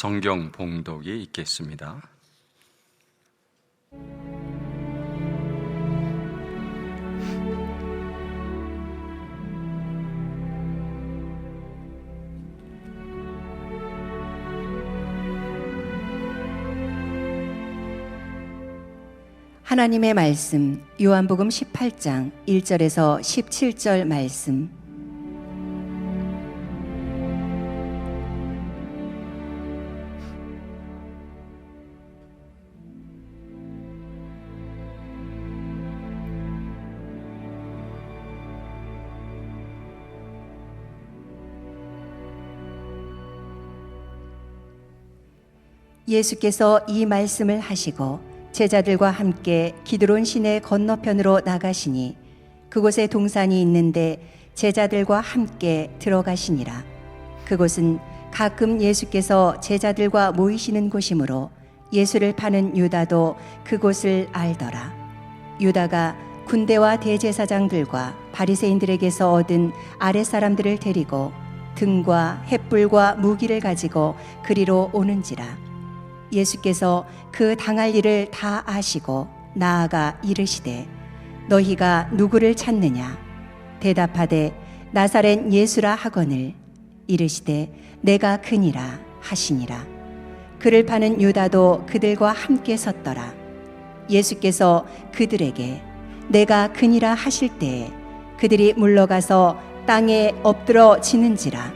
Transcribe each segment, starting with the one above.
성경 봉독이 있겠습니다. 하나님의 말씀 요한복음 18장 1절에서 17절 말씀. 예수께서 이 말씀을 하시고 제자들과 함께 기드론 시내 건너편으로 나가시니 그곳에 동산이 있는데 제자들과 함께 들어가시니라. 그곳은 가끔 예수께서 제자들과 모이시는 곳이므로 예수를 파는 유다도 그곳을 알더라. 유다가 군대와 대제사장들과 바리새인들에게서 얻은 아랫사람들을 데리고 등과 횃불과 무기를 가지고 그리로 오는지라. 예수께서 그 당할 일을 다 아시고 나아가 이르시되 너희가 누구를 찾느냐? 대답하되 나사렛 예수라 하거늘. 이르시되 내가 그니라 하시니라. 그를 파는 유다도 그들과 함께 섰더라. 예수께서 그들에게 내가 그니라 하실 때에 그들이 물러가서 땅에 엎드러 지는지라.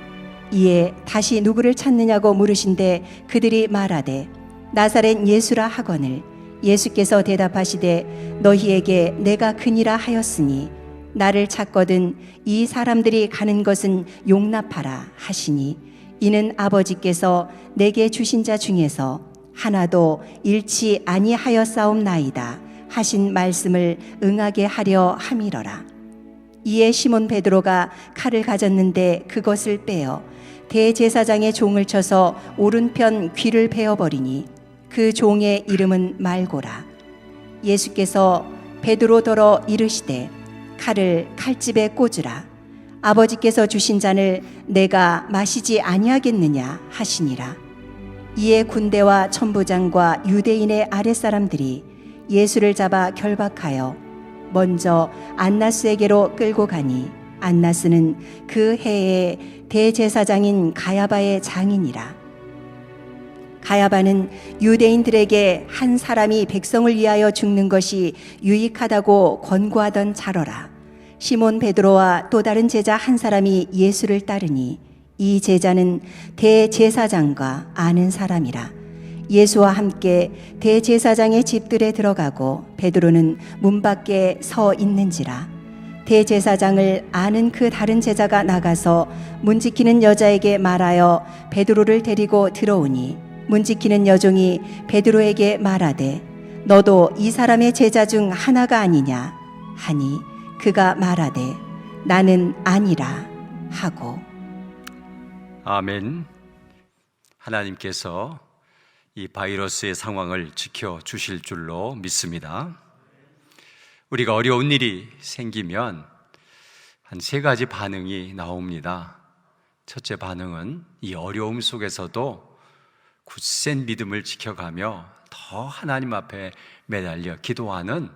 이에 다시 누구를 찾느냐고 물으신데 그들이 말하되 나사렛 예수라 하거늘. 예수께서 대답하시되 너희에게 내가 그니라 하였으니 나를 찾거든 이 사람들이 가는 것은 용납하라 하시니 이는 아버지께서 내게 주신 자 중에서 하나도 잃지 아니하였사옵나이다 하신 말씀을 응하게 하려 함이러라. 이에 시몬 베드로가 칼을 가졌는데 그것을 빼어 대제사장의 종을 쳐서 오른편 귀를 베어버리니 그 종의 이름은 말고라. 예수께서 베드로더러 이르시되 칼을 칼집에 꽂으라. 아버지께서 주신 잔을 내가 마시지 아니하겠느냐 하시니라. 이에 군대와 천부장과 유대인의 아랫사람들이 예수를 잡아 결박하여 먼저 안나스에게로 끌고 가니 안나스는 그 해에 대제사장인 가야바의 장인이라. 가야바는 유대인들에게 한 사람이 백성을 위하여 죽는 것이 유익하다고 권고하던 자러라. 시몬 베드로와 또 다른 제자 한 사람이 예수를 따르니 이 제자는 대제사장과 아는 사람이라. 예수와 함께 대제사장의 집들에 들어가고 베드로는 문 밖에 서 있는지라. 대제사장을 아는 그 다른 제자가 나가서 문 지키는 여자에게 말하여 베드로를 데리고 들어오니 문 지키는 여종이 베드로에게 말하되 너도 이 사람의 제자 중 하나가 아니냐 하니 그가 말하되 나는 아니라 하고. 아멘. 하나님께서 이 바이러스의 상황을 지켜주실 줄로 믿습니다. 우리가 어려운 일이 생기면 한 세 가지 반응이 나옵니다. 첫째 반응은 이 어려움 속에서도 굳센 믿음을 지켜가며 더 하나님 앞에 매달려 기도하는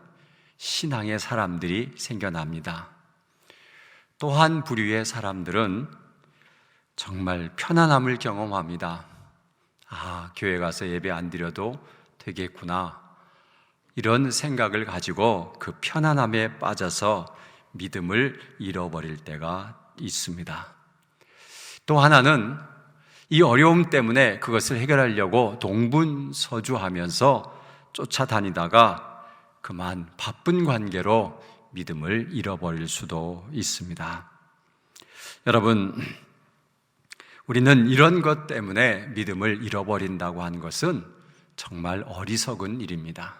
신앙의 사람들이 생겨납니다. 또 한 부류의 사람들은 정말 편안함을 경험합니다. 아, 교회 가서 예배 안 드려도 되겠구나. 이런 생각을 가지고 그 편안함에 빠져서 믿음을 잃어버릴 때가 있습니다. 또 하나는 이 어려움 때문에 그것을 해결하려고 동분서주하면서 쫓아다니다가 그만 바쁜 관계로 믿음을 잃어버릴 수도 있습니다. 여러분, 우리는 이런 것 때문에 믿음을 잃어버린다고 하는 것은 정말 어리석은 일입니다.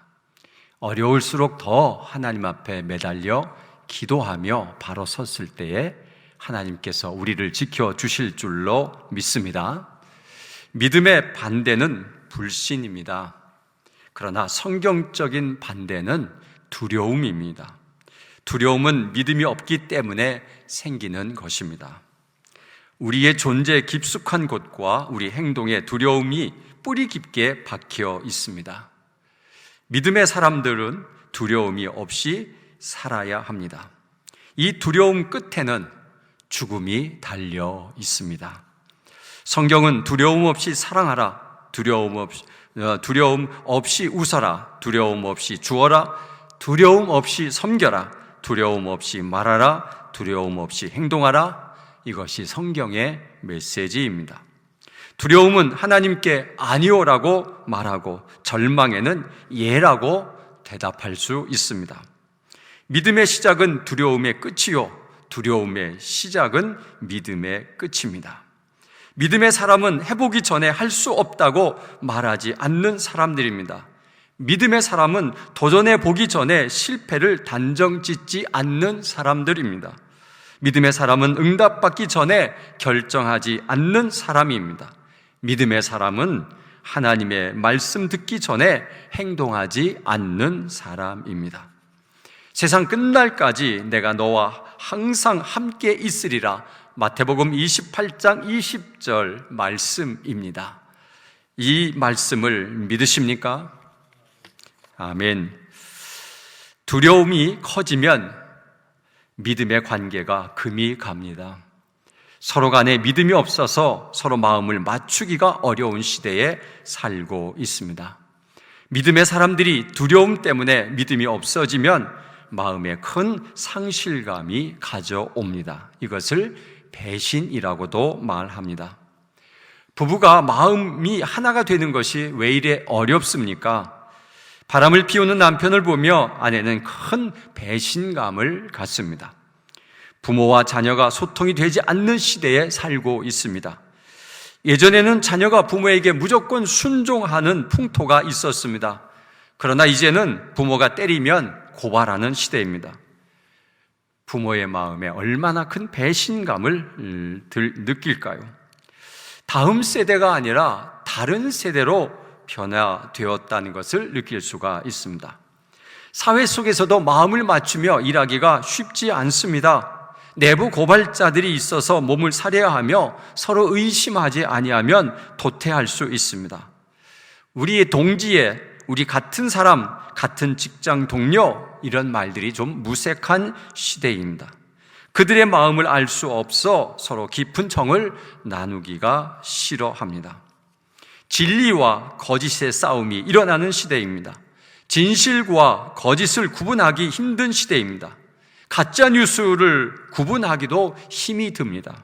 어려울수록 더 하나님 앞에 매달려 기도하며 바로 섰을 때에 하나님께서 우리를 지켜주실 줄로 믿습니다. 믿음의 반대는 불신입니다. 그러나 성경적인 반대는 두려움입니다. 두려움은 믿음이 없기 때문에 생기는 것입니다. 우리의 존재에 깊숙한 곳과 우리 행동의 두려움이 뿌리 깊게 박혀 있습니다. 믿음의 사람들은 두려움이 없이 살아야 합니다. 이 두려움 끝에는 죽음이 달려 있습니다. 성경은 두려움 없이 사랑하라, 두려움 없이 웃어라, 두려움 없이 주어라, 두려움 없이 섬겨라, 두려움 없이 말하라, 두려움 없이 행동하라. 이것이 성경의 메시지입니다. 두려움은 하나님께 아니오라고 말하고 절망에는 예라고 대답할 수 있습니다. 믿음의 시작은 두려움의 끝이요, 두려움의 시작은 믿음의 끝입니다. 믿음의 사람은 해보기 전에 할 수 없다고 말하지 않는 사람들입니다. 믿음의 사람은 도전해 보기 전에 실패를 단정 짓지 않는 사람들입니다. 믿음의 사람은 응답받기 전에 결정하지 않는 사람입니다. 믿음의 사람은 하나님의 말씀 듣기 전에 행동하지 않는 사람입니다. 세상 끝날까지 내가 너와 항상 함께 있으리라. 마태복음 28장 20절 말씀입니다. 이 말씀을 믿으십니까? 아멘. 두려움이 커지면 믿음의 관계가 금이 갑니다. 서로 간에 믿음이 없어서 서로 마음을 맞추기가 어려운 시대에 살고 있습니다. 믿음의 사람들이 두려움 때문에 믿음이 없어지면 마음에 큰 상실감이 가져옵니다. 이것을 배신이라고도 말합니다. 부부가 마음이 하나가 되는 것이 왜 이래 어렵습니까? 바람을 피우는 남편을 보며 아내는 큰 배신감을 갖습니다. 부모와 자녀가 소통이 되지 않는 시대에 살고 있습니다. 예전에는 자녀가 부모에게 무조건 순종하는 풍토가 있었습니다. 그러나 이제는 부모가 때리면 고발하는 시대입니다. 부모의 마음에 얼마나 큰 배신감을 느낄까요? 다음 세대가 아니라 다른 세대로 변화되었다는 것을 느낄 수가 있습니다. 사회 속에서도 마음을 맞추며 일하기가 쉽지 않습니다. 내부 고발자들이 있어서 몸을 사려야 하며 서로 의심하지 아니하면 도태할 수 있습니다. 우리의 동지에 우리 같은 사람, 같은 직장 동료, 이런 말들이 좀 무색한 시대입니다. 그들의 마음을 알 수 없어 서로 깊은 정을 나누기가 싫어합니다. 진리와 거짓의 싸움이 일어나는 시대입니다. 진실과 거짓을 구분하기 힘든 시대입니다. 가짜 뉴스를 구분하기도 힘이 듭니다.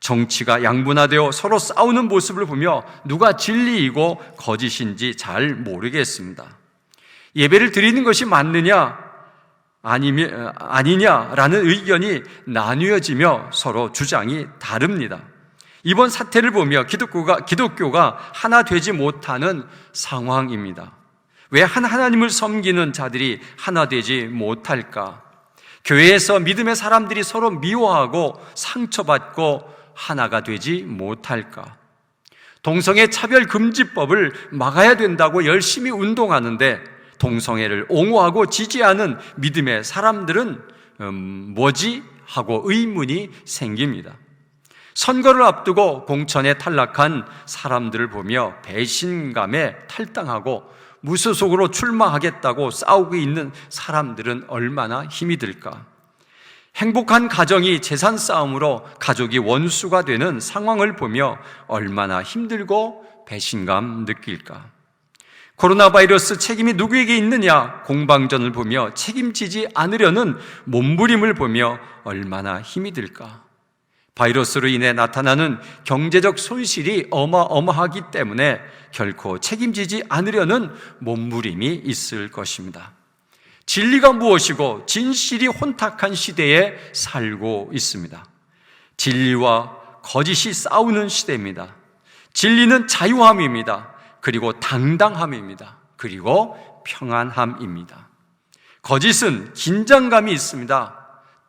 정치가 양분화되어 서로 싸우는 모습을 보며 누가 진리이고 거짓인지 잘 모르겠습니다. 예배를 드리는 것이 맞느냐 아니냐라는 의견이 나뉘어지며 서로 주장이 다릅니다. 이번 사태를 보며 기독교가 하나 되지 못하는 상황입니다. 왜 한 하나님을 섬기는 자들이 하나 되지 못할까? 교회에서 믿음의 사람들이 서로 미워하고 상처받고 하나가 되지 못할까? 동성애 차별금지법을 막아야 된다고 열심히 운동하는데 동성애를 옹호하고 지지하는 믿음의 사람들은 뭐지? 하고 의문이 생깁니다. 선거를 앞두고 공천에 탈락한 사람들을 보며 배신감에 탈당하고 무소속으로 출마하겠다고 싸우고 있는 사람들은 얼마나 힘이 들까? 행복한 가정이 재산 싸움으로 가족이 원수가 되는 상황을 보며 얼마나 힘들고 배신감 느낄까? 코로나 바이러스 책임이 누구에게 있느냐 공방전을 보며 책임지지 않으려는 몸부림을 보며 얼마나 힘이 들까? 바이러스로 인해 나타나는 경제적 손실이 어마어마하기 때문에 결코 책임지지 않으려는 몸부림이 있을 것입니다. 진리가 무엇이고 진실이 혼탁한 시대에 살고 있습니다. 진리와 거짓이 싸우는 시대입니다. 진리는 자유함입니다. 그리고 당당함입니다. 그리고 평안함입니다. 거짓은 긴장감이 있습니다.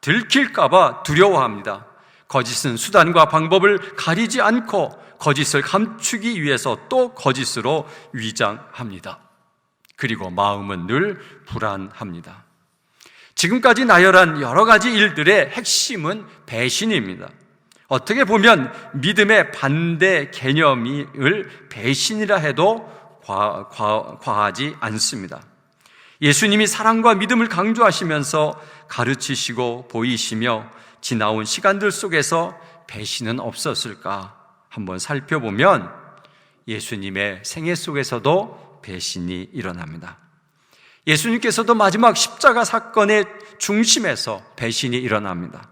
들킬까봐 두려워합니다. 거짓은 수단과 방법을 가리지 않고 거짓을 감추기 위해서 또 거짓으로 위장합니다. 그리고 마음은 늘 불안합니다. 지금까지 나열한 여러 가지 일들의 핵심은 배신입니다. 어떻게 보면 믿음의 반대 개념을 배신이라 해도 과하지 않습니다. 예수님이 사랑과 믿음을 강조하시면서 가르치시고 보이시며 지나온 시간들 속에서 배신은 없었을까 한번 살펴보면 예수님의 생애 속에서도 배신이 일어납니다. 예수님께서도 마지막 십자가 사건의 중심에서 배신이 일어납니다.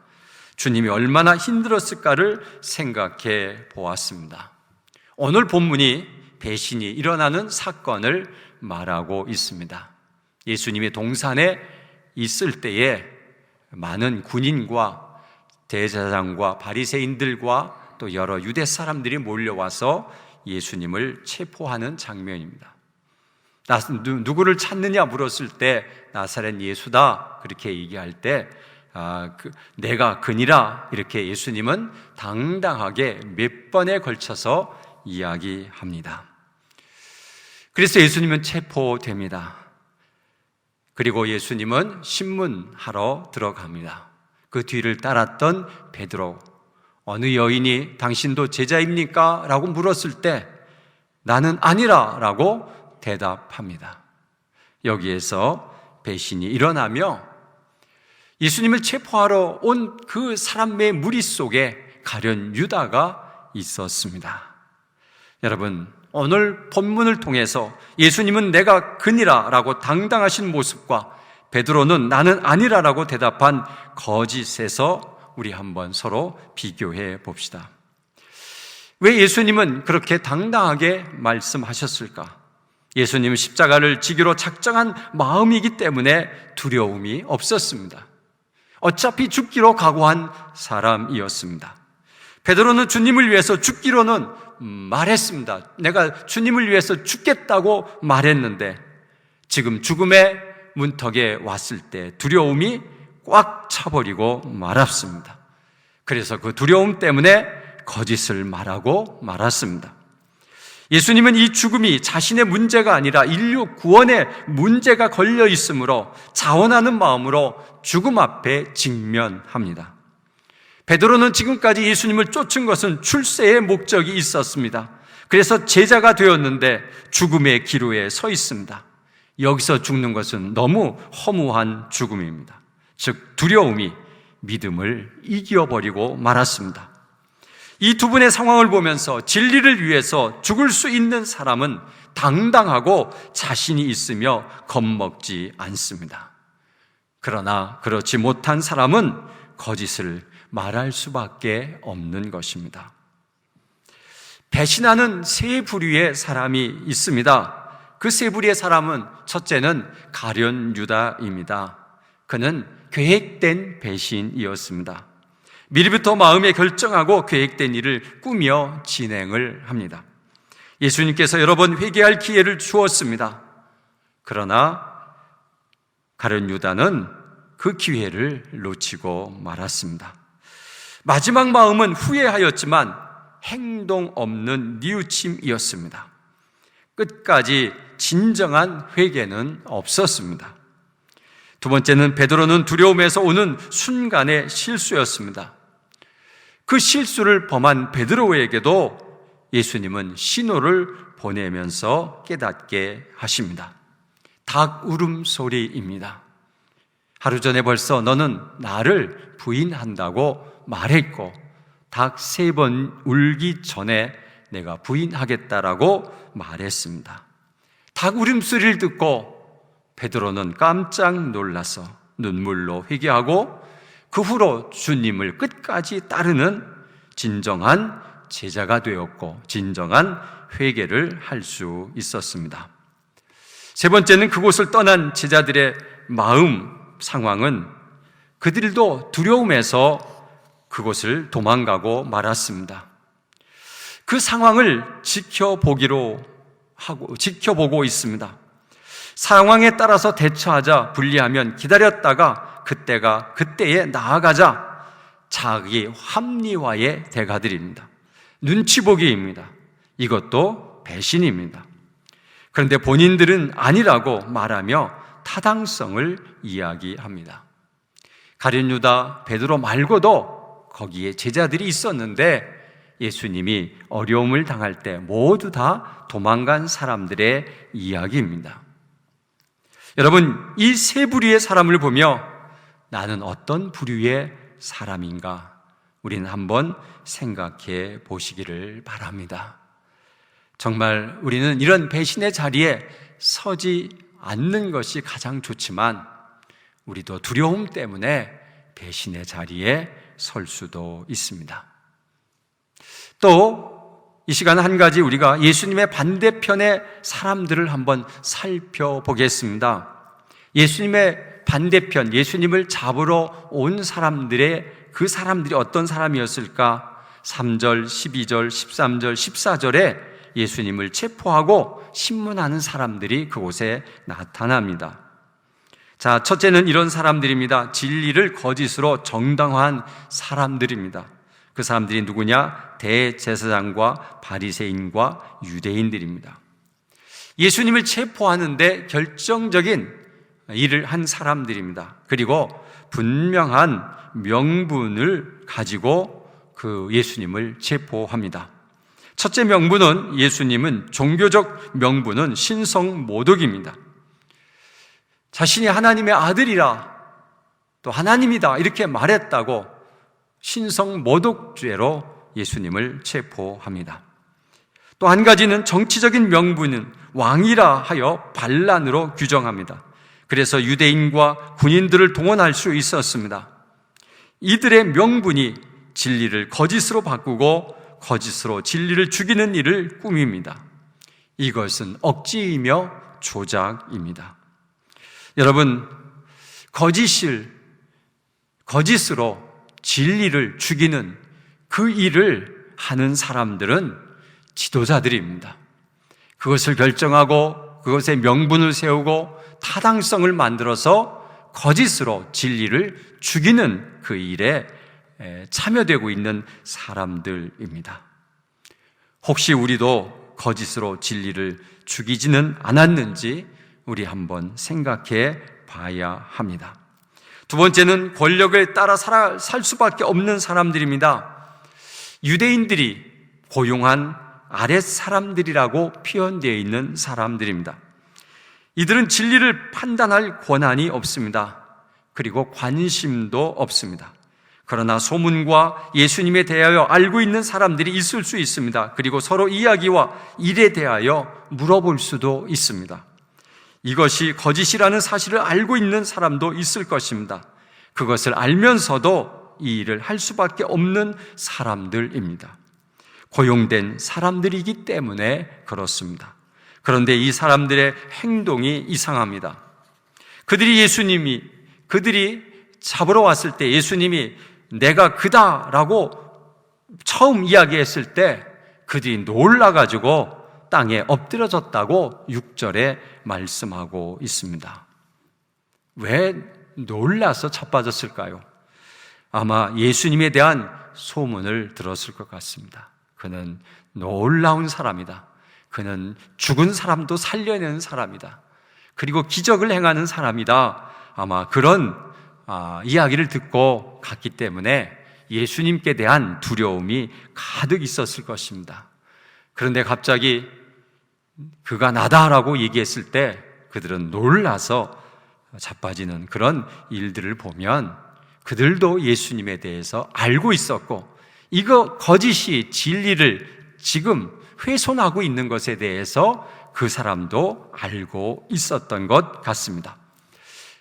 주님이 얼마나 힘들었을까를 생각해 보았습니다. 오늘 본문이 배신이 일어나는 사건을 말하고 있습니다. 예수님이 동산에 있을 때에 많은 군인과 대제사장과 바리새인들과 또 여러 유대 사람들이 몰려와서 예수님을 체포하는 장면입니다. 누구를 찾느냐 물었을 때 나사렛 예수다 그렇게 얘기할 때 내가 그니라 이렇게 예수님은 당당하게 몇 번에 걸쳐서 이야기합니다. 그래서 예수님은 체포됩니다. 그리고 예수님은 신문하러 들어갑니다. 그 뒤를 따랐던 베드로, 어느 여인이 당신도 제자입니까? 라고 물었을 때 나는 아니라 라고 대답합니다. 여기에서 배신이 일어나며 예수님을 체포하러 온 그 사람의 무리 속에 가룟 유다가 있었습니다. 여러분, 오늘 본문을 통해서 예수님은 내가 그니라 라고 당당하신 모습과 베드로는 나는 아니라 라고 대답한 거짓에서 우리 한번 서로 비교해 봅시다. 왜 예수님은 그렇게 당당하게 말씀하셨을까? 예수님은 십자가를 지기로 작정한 마음이기 때문에 두려움이 없었습니다. 어차피 죽기로 각오한 사람이었습니다. 베드로는 주님을 위해서 죽기로는 말했습니다. 내가 주님을 위해서 죽겠다고 말했는데 지금 죽음의 문턱에 왔을 때 두려움이 꽉 차버리고 말았습니다. 그래서 그 두려움 때문에 거짓을 말하고 말았습니다. 예수님은 이 죽음이 자신의 문제가 아니라 인류 구원의 문제가 걸려 있으므로 자원하는 마음으로 죽음 앞에 직면합니다. 베드로는 지금까지 예수님을 쫓은 것은 출세의 목적이 있었습니다. 그래서 제자가 되었는데 죽음의 기로에 서 있습니다. 여기서 죽는 것은 너무 허무한 죽음입니다. 즉 두려움이 믿음을 이겨버리고 말았습니다. 이 두 분의 상황을 보면서 진리를 위해서 죽을 수 있는 사람은 당당하고 자신이 있으며 겁먹지 않습니다. 그러나 그렇지 못한 사람은 거짓을 말할 수밖에 없는 것입니다. 배신하는 세 부류의 사람이 있습니다. 그 세 부류의 사람은 첫째는 가룟 유다입니다. 그는 계획된 배신이었습니다. 미리부터 마음에 결정하고 계획된 일을 꾸며 진행을 합니다. 예수님께서 여러 번 회개할 기회를 주었습니다. 그러나 가룟 유다는 그 기회를 놓치고 말았습니다. 마지막 마음은 후회하였지만 행동 없는 뉘우침이었습니다. 끝까지 진정한 회개는 없었습니다. 두 번째는 베드로는 두려움에서 오는 순간의 실수였습니다. 그 실수를 범한 베드로에게도 예수님은 신호를 보내면서 깨닫게 하십니다. 닭 울음소리입니다. 하루 전에 벌써 너는 나를 부인한다고 말했고 닭 3번 울기 전에 내가 부인하겠다라고 말했습니다. 닭 울음소리를 듣고 베드로는 깜짝 놀라서 눈물로 회개하고 그 후로 주님을 끝까지 따르는 진정한 제자가 되었고 진정한 회개를 할 수 있었습니다. 세 번째는 그곳을 떠난 제자들의 마음 상황은 그들도 두려움에서 그곳을 도망가고 말았습니다. 그 상황을 지켜보고 있습니다. 상황에 따라서 대처하자 불리하면 기다렸다가 그때에 나아가자 자기 합리화의 대가들입니다. 눈치보기입니다. 이것도 배신입니다. 그런데 본인들은 아니라고 말하며 타당성을 이야기합니다. 가룟 유다, 베드로 말고도 거기에 제자들이 있었는데 예수님이 어려움을 당할 때 모두 다 도망간 사람들의 이야기입니다. 여러분, 이 세 부류의 사람을 보며 나는 어떤 부류의 사람인가? 우리는 한번 생각해 보시기를 바랍니다. 정말 우리는 이런 배신의 자리에 서지 않는 것이 가장 좋지만 우리도 두려움 때문에 배신의 자리에 설 수도 있습니다. 또 이 시간 한 가지 우리가 예수님의 반대편의 사람들을 한번 살펴보겠습니다. 예수님의 반대편, 예수님을 잡으러 온 그 사람들이 어떤 사람이었을까? 3절, 12절, 13절, 14절에 예수님을 체포하고 신문하는 사람들이 그곳에 나타납니다. 자, 첫째는 이런 사람들입니다. 진리를 거짓으로 정당화한 사람들입니다. 그 사람들이 누구냐? 대제사장과 바리새인과 유대인들입니다. 예수님을 체포하는데 결정적인 일을 한 사람들입니다. 그리고 분명한 명분을 가지고 그 예수님을 체포합니다. 첫째 명분은 예수님은 종교적 명분은 신성모독입니다. 자신이 하나님의 아들이라 또 하나님이다 이렇게 말했다고 신성모독죄로 예수님을 체포합니다. 또 한 가지는 정치적인 명분은 왕이라 하여 반란으로 규정합니다. 그래서 유대인과 군인들을 동원할 수 있었습니다. 이들의 명분이 진리를 거짓으로 바꾸고 거짓으로 진리를 죽이는 일을 꾸밉니다. 이것은 억지이며 조작입니다. 여러분, 거짓으로 진리를 죽이는 그 일을 하는 사람들은 지도자들입니다. 그것을 결정하고 그것의 명분을 세우고 타당성을 만들어서 거짓으로 진리를 죽이는 그 일에 참여되고 있는 사람들입니다. 혹시 우리도 거짓으로 진리를 죽이지는 않았는지 우리 한번 생각해 봐야 합니다. 두 번째는 권력을 따라 살 수밖에 없는 사람들입니다. 유대인들이 고용한 아랫 사람들이라고 표현되어 있는 사람들입니다. 이들은 진리를 판단할 권한이 없습니다. 그리고 관심도 없습니다. 그러나 소문과 예수님에 대하여 알고 있는 사람들이 있을 수 있습니다. 그리고 서로 이야기와 일에 대하여 물어볼 수도 있습니다. 이것이 거짓이라는 사실을 알고 있는 사람도 있을 것입니다. 그것을 알면서도 이 일을 할 수밖에 없는 사람들입니다. 고용된 사람들이기 때문에 그렇습니다. 그런데 이 사람들의 행동이 이상합니다. 그들이 잡으러 왔을 때 예수님이 내가 그다라고 처음 이야기했을 때 그들이 놀라가지고 땅에 엎드려졌다고 6절에 말씀하고 있습니다. 왜 놀라서 자빠졌을까요? 아마 예수님에 대한 소문을 들었을 것 같습니다. 그는 놀라운 사람이다. 그는 죽은 사람도 살려내는 사람이다. 그리고 기적을 행하는 사람이다. 아마 그런 이야기를 듣고 갔기 때문에 예수님께 대한 두려움이 가득 있었을 것입니다. 그런데 갑자기 그가 나다라고 얘기했을 때 그들은 놀라서 자빠지는 그런 일들을 보면 그들도 예수님에 대해서 알고 있었고 이거 거짓이 진리를 지금 훼손하고 있는 것에 대해서 그 사람도 알고 있었던 것 같습니다.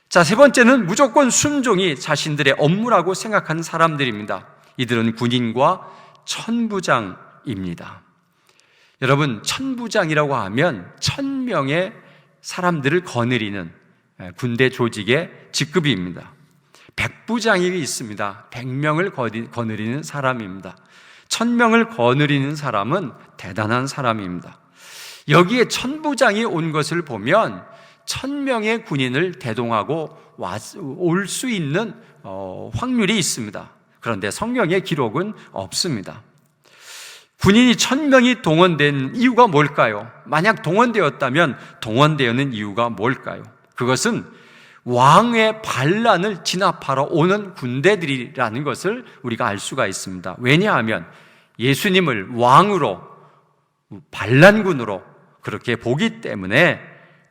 자, 세 번째는 무조건 순종이 자신들의 업무라고 생각하는 사람들입니다. 이들은 군인과 천부장입니다. 여러분, 천부장이라고 하면 1000명의 사람들을 거느리는 군대 조직의 직급입니다. 백부장이 있습니다. 100명을 거느리는 사람입니다. 1000명을 거느리는 사람은 대단한 사람입니다. 여기에 천부장이 온 것을 보면 1000명의 군인을 대동하고 올 수 있는 확률이 있습니다. 그런데 성경의 기록은 없습니다. 군인이 1000명이 동원된 이유가 뭘까요? 만약 동원되었다면 동원되는 이유가 뭘까요? 그것은 왕의 반란을 진압하러 오는 군대들이라는 것을 우리가 알 수가 있습니다. 왜냐하면 예수님을 왕으로, 반란군으로 그렇게 보기 때문에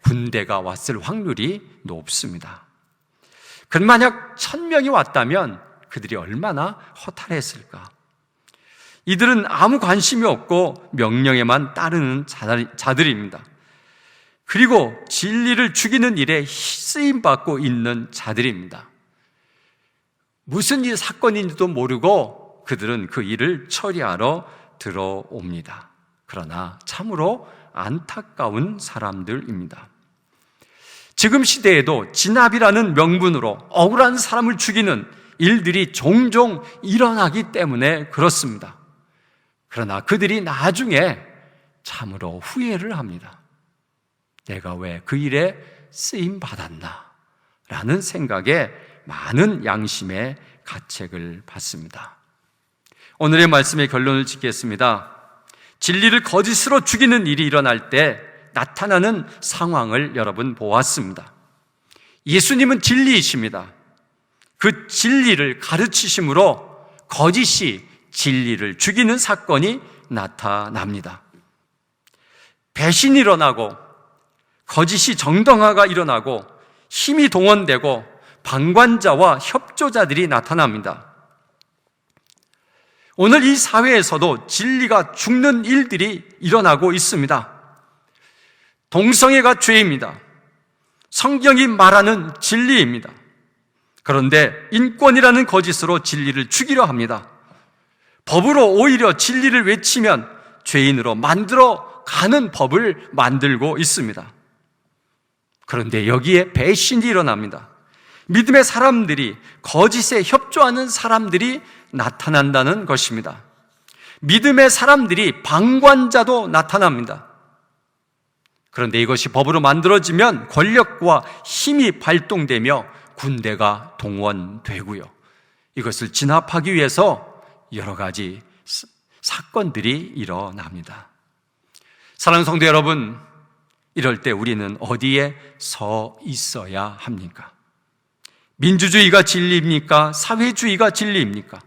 군대가 왔을 확률이 높습니다. 그럼 만약 1000명이 왔다면 그들이 얼마나 허탈했을까? 이들은 아무 관심이 없고 명령에만 따르는 자들입니다. 그리고 진리를 죽이는 일에 쓰임받고 있는 자들입니다. 무슨 일 사건인지도 모르고 그들은 그 일을 처리하러 들어옵니다. 그러나 참으로 안타까운 사람들입니다. 지금 시대에도 진압이라는 명분으로 억울한 사람을 죽이는 일들이 종종 일어나기 때문에 그렇습니다. 그러나 그들이 나중에 참으로 후회를 합니다. 내가 왜 그 일에 쓰임받았나? 라는 생각에 많은 양심의 가책을 받습니다. 오늘의 말씀의 결론을 짓겠습니다. 진리를 거짓으로 죽이는 일이 일어날 때 나타나는 상황을 여러분 보았습니다. 예수님은 진리이십니다. 그 진리를 가르치심으로 거짓이 진리를 죽이는 사건이 나타납니다. 배신이 일어나고 거짓이 정당화가 일어나고 힘이 동원되고 방관자와 협조자들이 나타납니다. 오늘 이 사회에서도 진리가 죽는 일들이 일어나고 있습니다. 동성애가 죄입니다. 성경이 말하는 진리입니다. 그런데 인권이라는 거짓으로 진리를 죽이려 합니다. 법으로 오히려 진리를 외치면 죄인으로 만들어 가는 법을 만들고 있습니다. 그런데 여기에 배신이 일어납니다. 믿음의 사람들이, 거짓에 협조하는 사람들이 나타난다는 것입니다. 믿음의 사람들이 방관자도 나타납니다. 그런데 이것이 법으로 만들어지면 권력과 힘이 발동되며 군대가 동원되고요. 이것을 진압하기 위해서 여러 가지 사건들이 일어납니다. 사랑하는 성도 여러분, 이럴 때 우리는 어디에 서 있어야 합니까? 민주주의가 진리입니까? 사회주의가 진리입니까?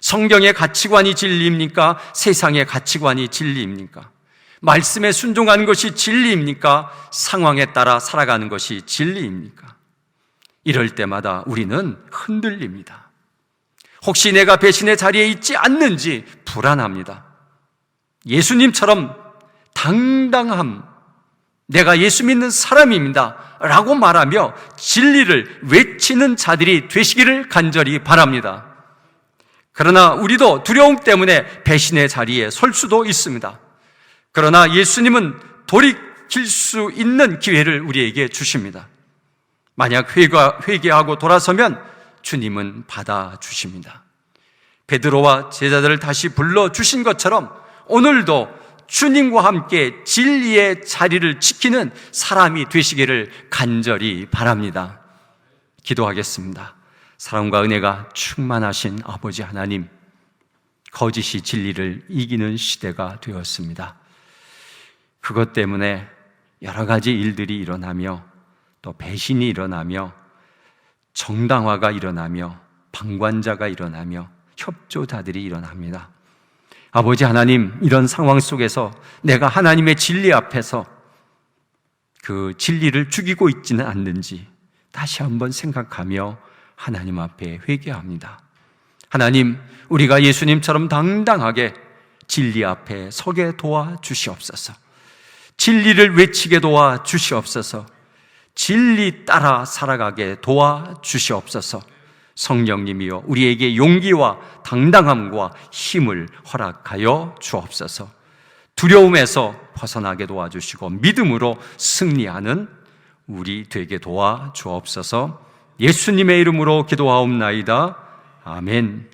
성경의 가치관이 진리입니까? 세상의 가치관이 진리입니까? 말씀에 순종하는 것이 진리입니까? 상황에 따라 살아가는 것이 진리입니까? 이럴 때마다 우리는 흔들립니다. 혹시 내가 배신의 자리에 있지 않는지 불안합니다. 예수님처럼 당당함, 내가 예수 믿는 사람입니다 라고 말하며 진리를 외치는 자들이 되시기를 간절히 바랍니다. 그러나 우리도 두려움 때문에 배신의 자리에 설 수도 있습니다. 그러나 예수님은 돌이킬 수 있는 기회를 우리에게 주십니다. 만약 회개하고 돌아서면 주님은 받아주십니다. 베드로와 제자들을 다시 불러주신 것처럼 오늘도 주님과 함께 진리의 자리를 지키는 사람이 되시기를 간절히 바랍니다. 기도하겠습니다. 사랑과 은혜가 충만하신 아버지 하나님, 거짓이 진리를 이기는 시대가 되었습니다. 그것 때문에 여러 가지 일들이 일어나며 또 배신이 일어나며 정당화가 일어나며 방관자가 일어나며 협조자들이 일어납니다. 아버지 하나님, 이런 상황 속에서 내가 하나님의 진리 앞에서 그 진리를 죽이고 있지는 않는지 다시 한번 생각하며 하나님 앞에 회개합니다. 하나님, 우리가 예수님처럼 당당하게 진리 앞에 서게 도와주시옵소서. 진리를 외치게 도와주시옵소서. 진리 따라 살아가게 도와주시옵소서. 성령님이여, 우리에게 용기와 당당함과 힘을 허락하여 주옵소서. 두려움에서 벗어나게 도와주시고 믿음으로 승리하는 우리 되게 도와주옵소서. 예수님의 이름으로 기도하옵나이다. 아멘.